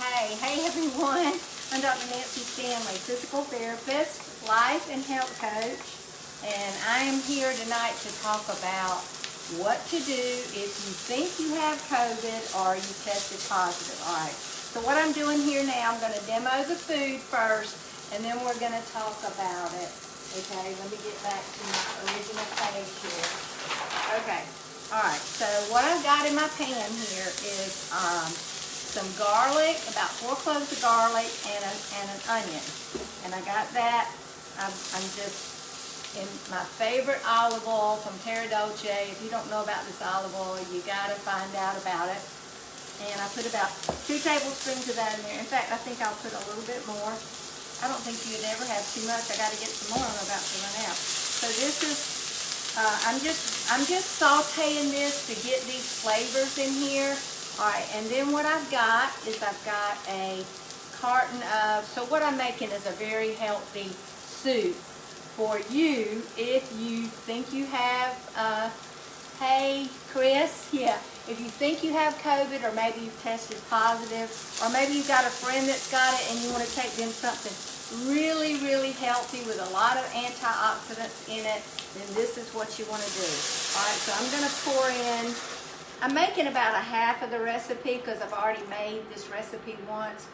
Hey everyone. I'm Dr. Nancy Stanley, physical therapist, life and health coach, and I am here tonight to talk about what to do if you think you have COVID or you tested positive. All right, so what I'm doing here now, I'm going to demo the food first, and then we're going to talk about it. Okay, let me get back to my original page here. Okay, all right, so what I've got in my pan here is some garlic, about 4 cloves of garlic, and an onion. And I got that. I'm just in my favorite olive oil from Terra Dolce. If you don't know about this olive oil, you got to find out about it. And I put about 2 tablespoons of that in there. In fact, I think I'll put a little bit more. I don't think you'd ever have too much. I got to get some more. I'm about to run out. So this is, I'm just sauteing this to get these flavors in here. Alright, and then what I've got is I've got a carton of, so what I'm making is a very healthy soup for you if you think you have, hey Chris, yeah, if you think you have COVID or maybe you've tested positive or maybe you've got a friend that's got it and you want to take them something really, really healthy with a lot of antioxidants in it, then this is what you want to do. Alright, so I'm going to pour in, I'm making about a half of the recipe because I've already made this recipe once.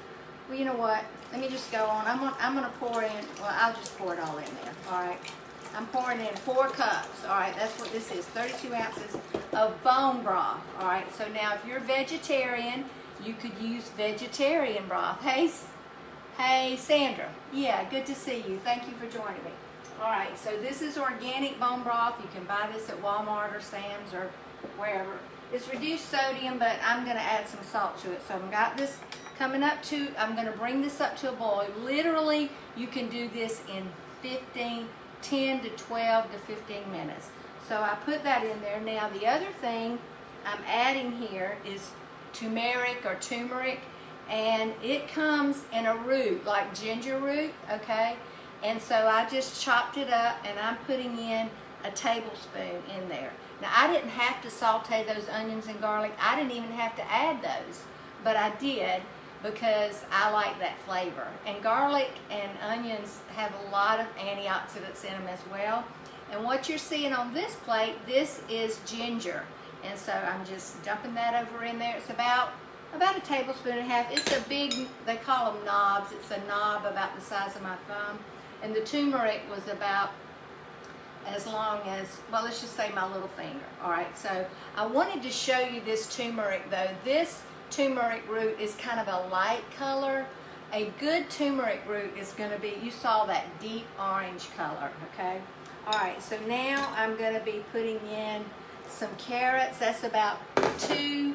Well, you know what? Let me just go on. I'm gonna pour in, well, I'll just pour it all in there, all right? I'm pouring in 4 cups, all right? That's what this is, 32 ounces of bone broth, all right? So now if you're vegetarian, you could use vegetarian broth. Hey, Sandra. Yeah, good to see you. Thank you for joining me. All right, so this is organic bone broth. You can buy this at Walmart or Sam's or wherever. It's reduced sodium, but I'm going to add some salt to it. So I've got this coming up to, I'm going to bring this up to a boil. Literally, you can do this in 10 to 12 to 15 minutes. So I put that in there. Now the other thing I'm adding here is turmeric or turmeric, and it comes in a root, like ginger root, okay? And so I just chopped it up, and I'm putting in a tablespoon in there. Now, I didn't have to saute those onions and garlic. I didn't even have to add those, but I did because I like that flavor. And garlic and onions have a lot of antioxidants in them as well. And what you're seeing on this plate, this is ginger. And so I'm just dumping that over in there. It's about a tablespoon and a half. It's a big, they call them knobs. It's a knob about the size of my thumb. And the turmeric was about as long as, well, let's just say my little finger. All right, so I wanted to show you this turmeric though. This turmeric root is kind of a light color. A good turmeric root is going to be, you saw that deep orange color, okay? All right, so now I'm going to be putting in some carrots. That's about 2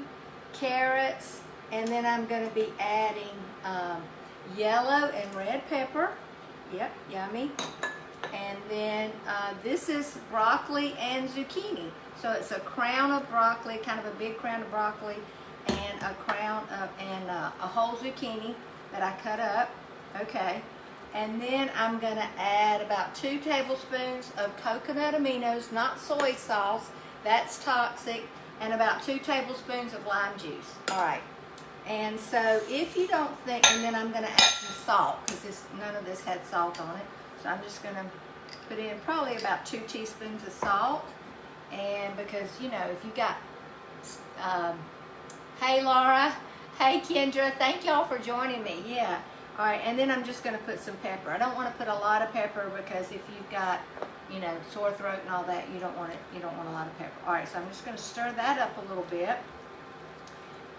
carrots. And then I'm going to be adding yellow and red pepper. Yep, yummy. And then this is broccoli and zucchini. So it's a crown of broccoli, kind of a big crown of broccoli, and a crown of, and a whole zucchini that I cut up. Okay. And then I'm going to add about 2 tablespoons of coconut aminos, not soy sauce. That's toxic. And about 2 tablespoons of lime juice. All right. And so if you don't think, and then I'm going to add some salt because none of this had salt on it. So I'm just going to put in probably about 2 teaspoons of salt. And because, you know, if you got, hey Laura, hey Kendra, thank y'all for joining me. Yeah. All right, and then I'm just going to put some pepper. I don't want to put a lot of pepper because if you've got, you know, sore throat and all that, you don't want a lot of pepper. All right, so I'm just going to stir that up a little bit.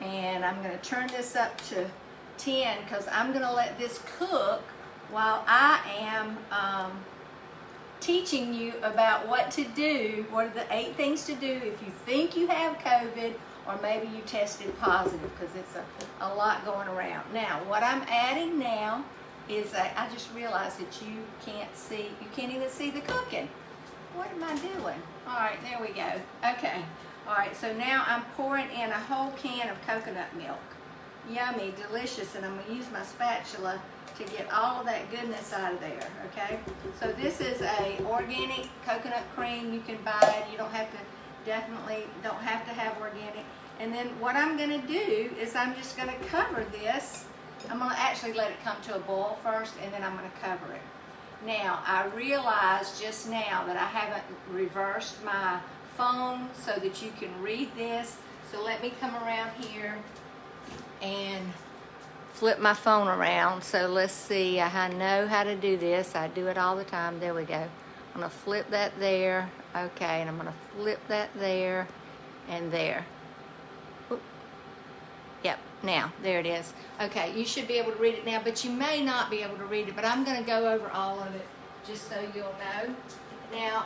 And I'm going to turn this up to 10 because I'm going to let this cook while I am teaching you about what to do, what are the 8 things to do if you think you have COVID or maybe you tested positive, because it's a lot going around. Now, what I'm adding now is I just realized that you can't even see the cooking. What am I doing? All right, there we go. Okay. All right, so now I'm pouring in a whole can of coconut milk. Yummy, delicious, and I'm going to use my spatula to get all of that goodness out of there, okay? So this is a organic coconut cream. You can buy it. You don't have to, definitely don't have to have organic. And then what I'm going to do is I'm just going to cover this I'm going to actually let it come to a boil first, and then I'm going to cover it. Now, I realized just now that I haven't reversed my phone so that you can read this. So let me come around here and flip my phone around. So let's see, I know how to do this. I do it all the time. There we go. I'm going to flip that there. Okay, and I'm going to flip that there and there. Oop. Yep, now, there it is. Okay, you should be able to read it now, but you may not be able to read it, but I'm going to go over all of it just so you'll know. Now,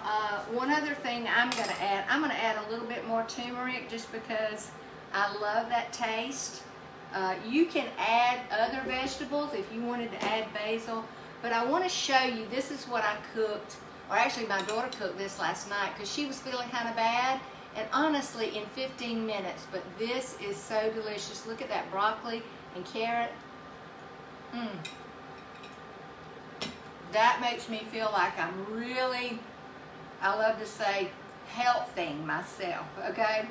one other thing I'm going to add a little bit more turmeric just because I love that taste. You can add other vegetables if you wanted to add basil, but I want to show you, this is what I cooked, or actually my daughter cooked this last night because she was feeling kind of bad, and honestly in 15 minutes, but this is so delicious. Look at that broccoli and carrot. That makes me feel like I'm really, I love to say, healthing myself, okay?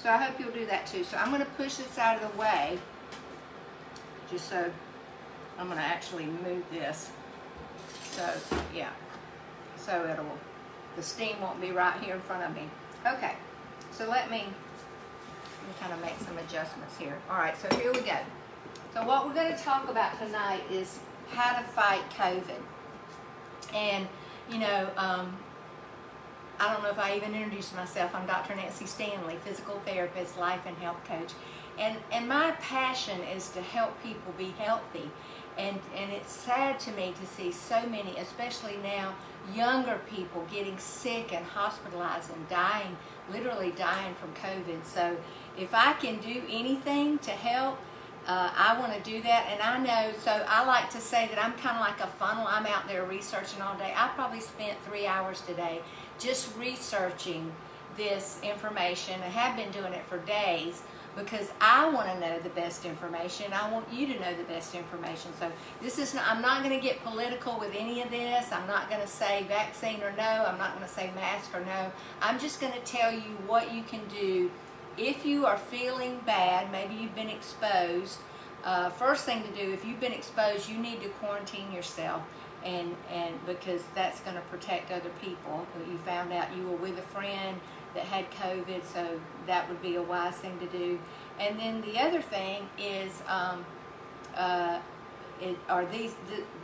So I hope you'll do that too. So I'm going to push this out of the way, just so I'm going to actually move this. So, yeah. So the steam won't be right here in front of me. Okay, so let me kind of make some adjustments here. All right, so here we go. So what we're going to talk about tonight is how to fight COVID. And, you know, I don't know if I even introduced myself. I'm Dr. Nancy Stanley, physical therapist, life and health coach. And my passion is to help people be healthy. And it's sad to me to see so many, especially now, younger people getting sick and hospitalized and dying, literally dying from COVID. So if I can do anything to help, I want to do that. And I know, so I like to say that I'm kind of like a funnel. I'm out there researching all day. I probably spent 3 hours today just researching this information. I have been doing it for days because I want to know the best information. I want you to know the best information. So this is not, I'm not going to get political with any of this. I'm not going to say vaccine or no. I'm not going to say mask or no. I'm just going to tell you what you can do if you are feeling bad. Maybe you've been exposed. First thing to do, if you've been exposed, you need to quarantine yourself, and because that's going to protect other people. You found out you were with a friend that had COVID, so that would be a wise thing to do. And then the other thing is are these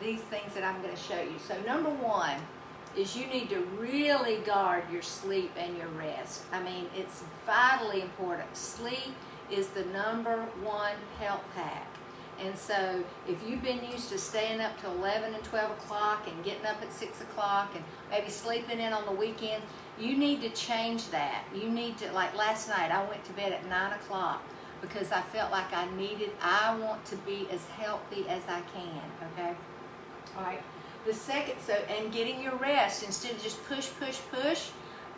things that I'm going to show you. So number one is you need to really guard your sleep and your rest. I mean, it's vitally important. Sleep is the #1 health hack. And so if you've been used to staying up till 11 and 12 o'clock and getting up at 6 o'clock and maybe sleeping in on the weekends, you need to change that. You need to, like last night, I went to bed at 9 o'clock because I felt like I want to be as healthy as I can, okay? All right. The second, and getting your rest instead of just push,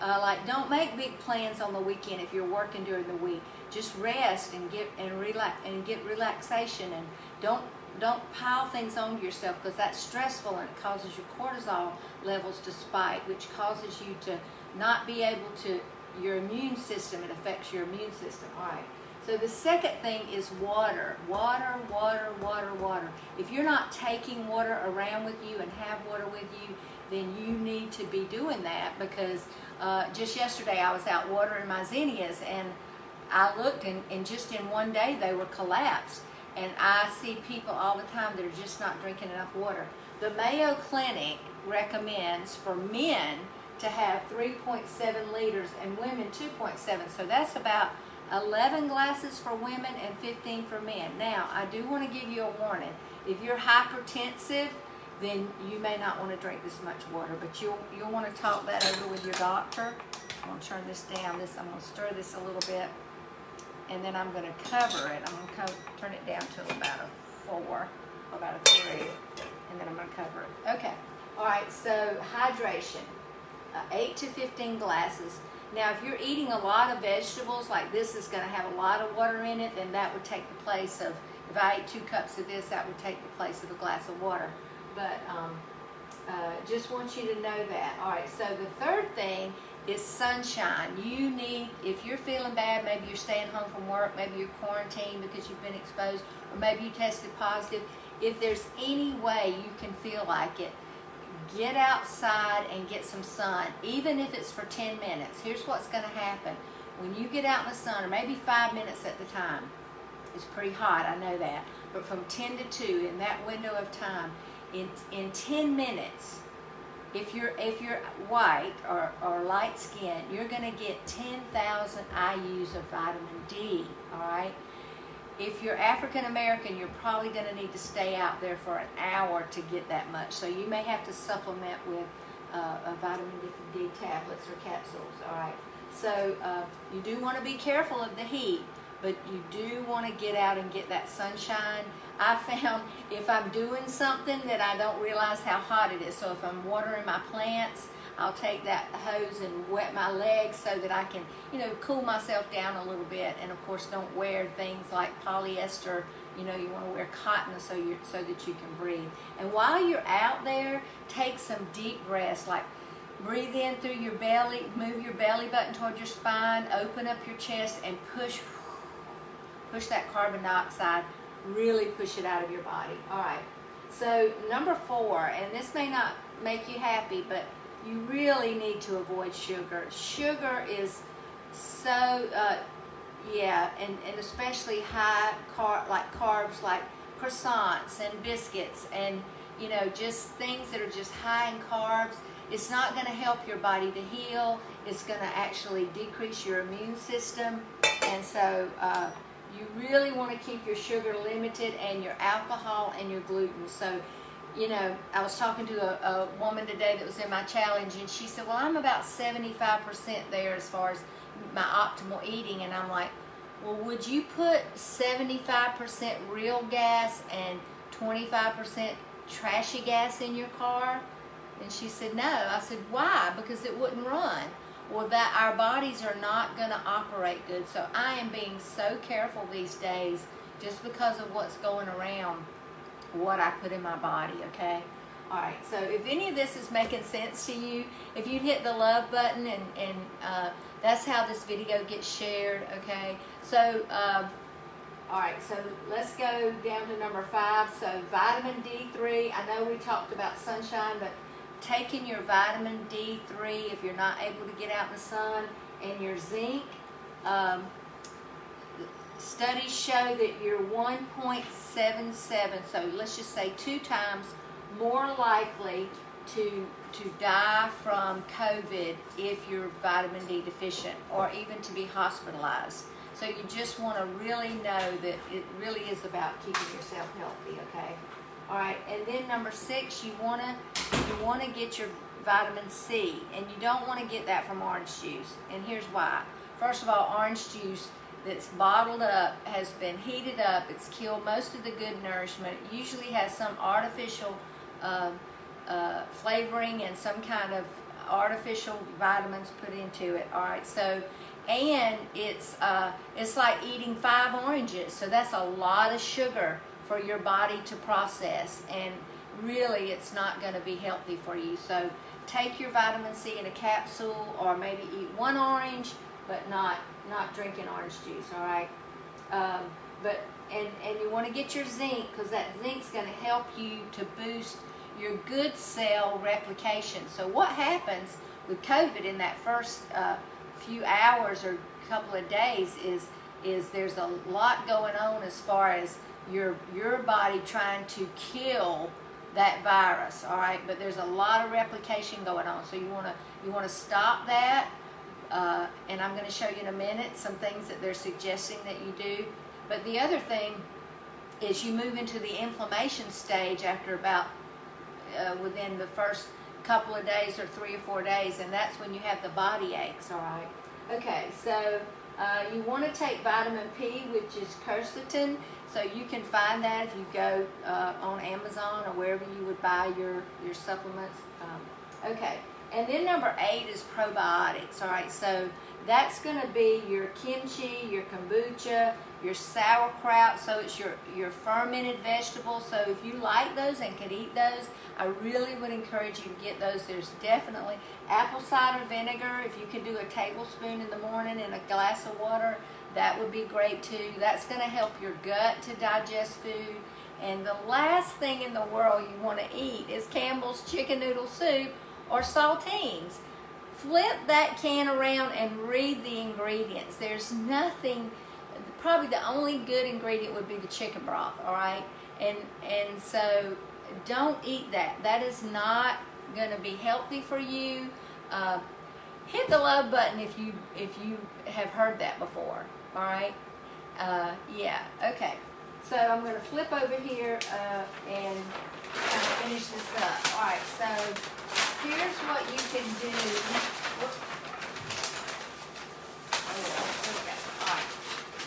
like don't make big plans on the weekend if you're working during the week. Just rest and get relaxation, and don't pile things on yourself because that's stressful and it causes your cortisol levels to spike, which causes you to not be able to, your immune system, it affects your immune system. All right. So the second thing is water. Water. If you're not taking water around with you and have water with you, then you need to be doing that because just yesterday I was out watering my zinnias and I looked and just in one day they were collapsed. And I see people all the time that are just not drinking enough water. The Mayo Clinic recommends for men to have 3.7 liters and women 2.7. So that's about 11 glasses for women and 15 for men. Now, I do want to give you a warning. If you're hypertensive, then you may not want to drink this much water, but you'll want to talk that over with your doctor. I'm going to turn this down. I'm going to stir this a little bit, and then I'm going to cover it. I'm going to turn it down to about a 4, about a 3, and then I'm going to cover it. Okay. All right, so hydration, 8 to 15 glasses. Now, if you're eating a lot of vegetables, like this is going to have a lot of water in it, then that would take the place of, if I ate 2 cups of this, that would take the place of a glass of water. But just want you to know that. All right, so the third thing is sunshine. You need, if you're feeling bad, maybe you're staying home from work, maybe you're quarantined because you've been exposed, or maybe you tested positive. If there's any way you can feel like it, get outside and get some sun, even if it's for 10 minutes. Here's what's going to happen. When you get out in the sun, or maybe 5 minutes at the time, it's pretty hot, I know that, but from 10 to 2, in that window of time, in 10 minutes, if you're white or light skinned, you're going to get 10,000 IUs of vitamin D, all right? If you're African American, you're probably going to need to stay out there for an hour to get that much. So you may have to supplement with vitamin D tablets or capsules, all right? So you do want to be careful of the heat, but you do want to get out and get that sunshine. I found if I'm doing something that I don't realize how hot it is, so if I'm watering my plants, I'll take that hose and wet my legs so that I can, you know, cool myself down a little bit. And of course, don't wear things like polyester. You know, you want to wear cotton so that you can breathe. And while you're out there, take some deep breaths, like breathe in through your belly, move your belly button toward your spine, open up your chest, and push that carbon dioxide. Really push it out of your body. All right. So number 4, and this may not make you happy, but you really need to avoid sugar. Sugar is so, and especially high carbs like croissants and biscuits and, you know, just things that are just high in carbs. It's not going to help your body to heal. It's going to actually decrease your immune system. And so you really want to keep your sugar limited, and your alcohol and your gluten. So, you know, I was talking to a woman today that was in my challenge, and she said, well, I'm about 75% there as far as my optimal eating. And I'm like, well, would you put 75% real gas and 25% trashy gas in your car? And she said, no. I said, why? Because it wouldn't run. Well, that our bodies are not going to operate good. So I am being so careful these days just because of what's going around, what I put in my body, okay? All right, so if any of this is making sense to you, if you'd hit the love button, and that's how this video gets shared, okay? So, all right, so let's go down to number 5. So vitamin D3, I know we talked about sunshine, but taking your vitamin D3 if you're not able to get out in the sun, and your zinc. Studies show that you're 1.77, so let's just say 2 times more likely to die from COVID if you're vitamin D deficient, or even to be hospitalized. So you just want to really know that it really is about keeping yourself healthy, okay? All right, and then number 6, you want to get your vitamin C, and you don't want to get that from orange juice. And here's why. First of all, orange juice that's bottled up has been heated up. It's killed most of the good nourishment. It usually has some artificial flavoring and some kind of artificial vitamins put into it. All right, so, and it's like eating 5 oranges. So that's a lot of sugar for your body to process, and really it's not going to be healthy for you. So take your vitamin C in a capsule, or maybe eat 1 orange, but not drinking orange juice, all right? And you want to get your zinc, because that zinc's going to help you to boost your good cell replication. So what happens with COVID in that first few hours or couple of days is there's a lot going on as far as your body trying to kill that virus, all right? But there's a lot of replication going on, so you want to stop that. And I'm going to show you in a minute some things that they're suggesting that you do. But the other thing is you move into the inflammation stage after about within the first couple of days, or 3 or 4 days, and that's when you have the body aches, all right? Okay, so you want to take vitamin P, which is quercetin. So you can find that if you go on Amazon or wherever you would buy your supplements. Okay, and then number 8 is probiotics. All right, so That's going to be your kimchi, your kombucha, your sauerkraut, so it's your fermented vegetables. So if you like those and can eat those, I really would encourage you to get those. There's definitely apple cider vinegar. If you can do a tablespoon in the morning in a glass of water, that would be great too. That's going to help your gut to digest food. And the last thing in the world you want to eat is Campbell's chicken noodle soup or saltines. Flip that can around and read the ingredients. There's nothing, probably the only good ingredient would be the chicken broth, all right? And so don't eat that. That is not going to be healthy for you. Hit the love button if you have heard that before, all right? Yeah, okay. So I'm going to flip over here and kind of finish this up. All right, so here's what you can do. All right.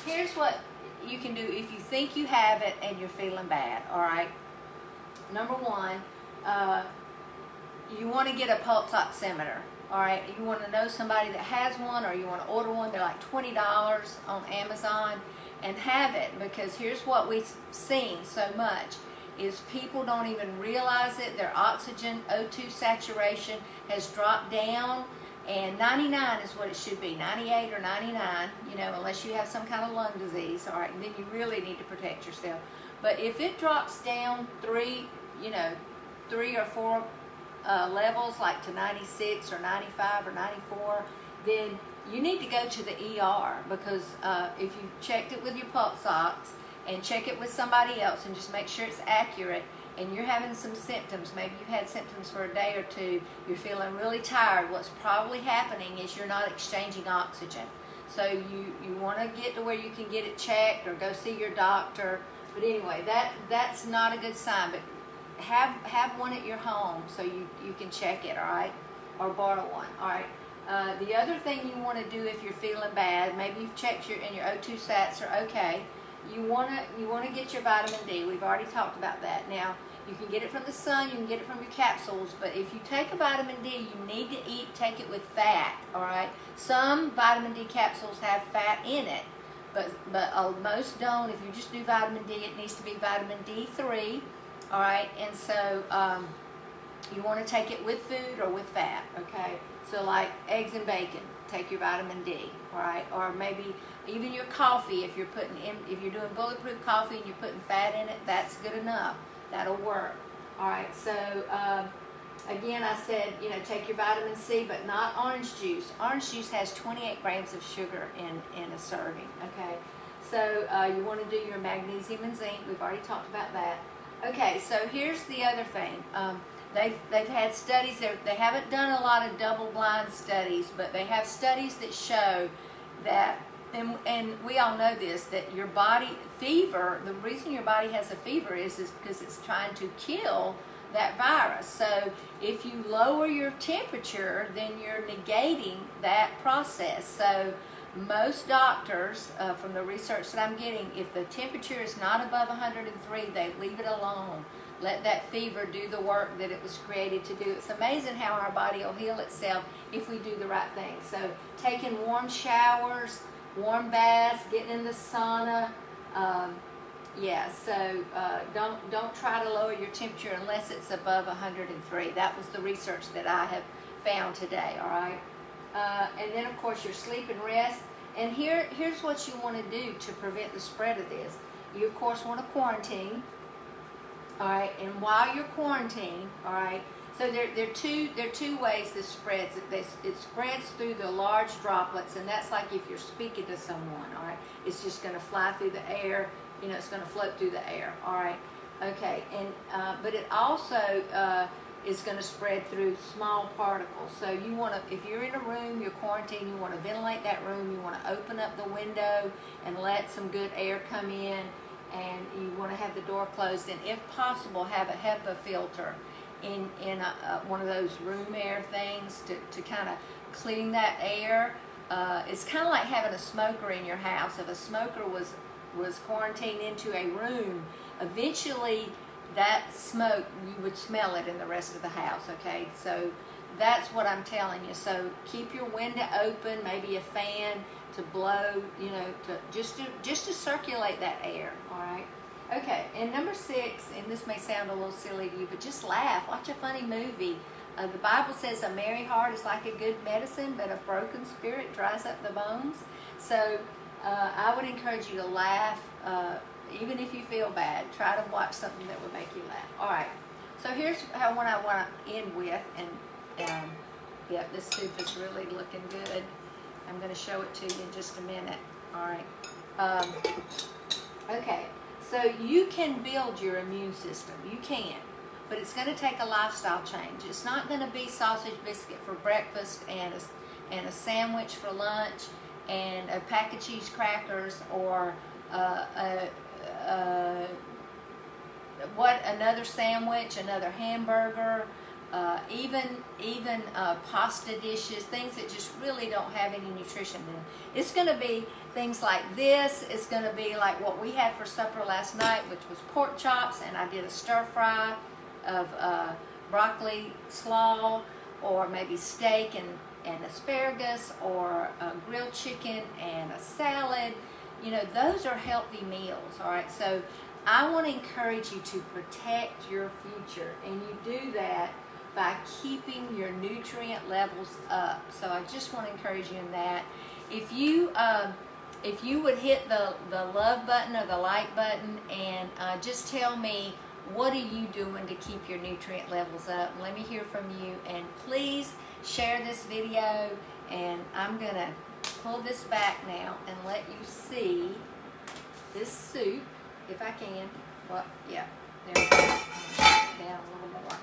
Here's what you can do if you think you have it and you're feeling bad, all right? Number one, you want to get a pulse oximeter, all right? You want to know somebody that has one, or you want to order one. They're like $20 on Amazon, and have it, because here's what we've seen so much is people don't even realize it. Their oxygen O2 saturation has dropped down, and 99 is what it should be, 98 or 99, you know, unless you have some kind of lung disease, all right, and then you really need to protect yourself. But if it drops down 3 or 4 levels, like to 96 or 95 or 94, then you need to go to the ER, because if you checked it with your pulse ox and check it with somebody else and just make sure it's accurate, and you're having some symptoms, maybe you've had symptoms for a day or two, you're feeling really tired, what's probably happening is you're not exchanging oxygen. So you want to get to where you can get it checked or go see your doctor. But anyway, that's not a good sign, but have one at your home so you can check it, all right, or borrow one, all right. The other thing you want to do if you're feeling bad, maybe you've checked your O2 sats are okay. You want to get your vitamin D. We've already talked about that. Now, you can get it from the sun, you can get it from your capsules, but if you take a vitamin D, you need to take it with fat, all right? Some vitamin D capsules have fat in it, but most don't. If you just do vitamin D, it needs to be vitamin D3, all right? And so you want to take it with food or with fat, okay? So like eggs and bacon, take your vitamin D, all right? Or maybe even your coffee, if you're doing bulletproof coffee and you're putting fat in it, that's good enough. That'll work, all right? So again, I said, you know, take your vitamin C, but not orange juice. Orange juice has 28 grams of sugar in a serving, okay? So you want to do your magnesium and zinc. We've already talked about that. Okay, so here's the other thing. They've had studies. They haven't done a lot of double-blind studies, but they have studies that show that, and we all know this, that your body, fever, the reason your body has a fever is because it's trying to kill that virus. So if you lower your temperature, then you're negating that process. So most doctors, from the research that I'm getting, if the temperature is not above 103, they leave it alone. Let that fever do the work that it was created to do. It's amazing how our body will heal itself if we do the right thing. So taking warm showers, warm baths, getting in the sauna. Don't try to lower your temperature unless it's above 103. That was the research that I have found today, all right? And then, of course, your sleep and rest. And here's what you want to do to prevent the spread of this. You, of course, want to quarantine. All right, and while you're quarantined, all right, so there are two ways this spreads. It spreads through the large droplets, and that's like if you're speaking to someone, all right, it's just going to fly through the air, you know, it's going to float through the air, all right, okay, and but it also is going to spread through small particles. So you want to, if you're in a room, you're quarantined, you want to ventilate that room, you want to open up the window and let some good air come in. And you want to have the door closed, and if possible, have a HEPA filter in one of those room air things to kind of clean that air. It's kind of like having a smoker in your house. If a smoker was quarantined into a room, eventually that smoke, you would smell it in the rest of the house, okay? So that's what I'm telling you. So keep your window open, maybe a fan to blow, you know, just to circulate that air. All right. Okay. And number 6, and this may sound a little silly to you, but just laugh. Watch a funny movie. The Bible says a merry heart is like a good medicine, but a broken spirit dries up the bones. So I would encourage you to laugh, even if you feel bad. Try to watch something that would make you laugh. All right. So here's what I want to end with, and yeah, this soup is really looking good. I'm going to show it to you in just a minute. All right. Okay. So you can build your immune system. You can. But it's going to take a lifestyle change. It's not going to be sausage biscuit for breakfast and a sandwich for lunch and a pack of cheese crackers, or another sandwich, another hamburger, even pasta dishes, things that just really don't have any nutrition in them. It's going to be things like this. It's going to be like what we had for supper last night, which was pork chops, and I did a stir fry of broccoli slaw, or maybe steak and asparagus, or grilled chicken and a salad. You know, those are healthy meals. All right. So I want to encourage you to protect your future, and you do that by keeping your nutrient levels up. So I just want to encourage you in that. If you would hit the love button or the like button, and just tell me, what are you doing to keep your nutrient levels up? Let me hear from you, and please share this video. And I'm gonna pull this back now and let you see this soup, if I can. Well, yeah, there we go. Down a little more.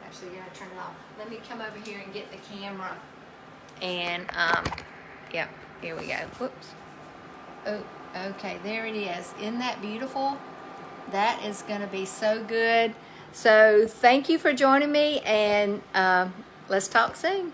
Actually, I'm gonna turn it off. Let me come over here and get the camera. And yeah, here we go. Whoops. Oh, okay, there it is. Isn't that beautiful? That is going to be so good. So thank you for joining me, and let's talk soon.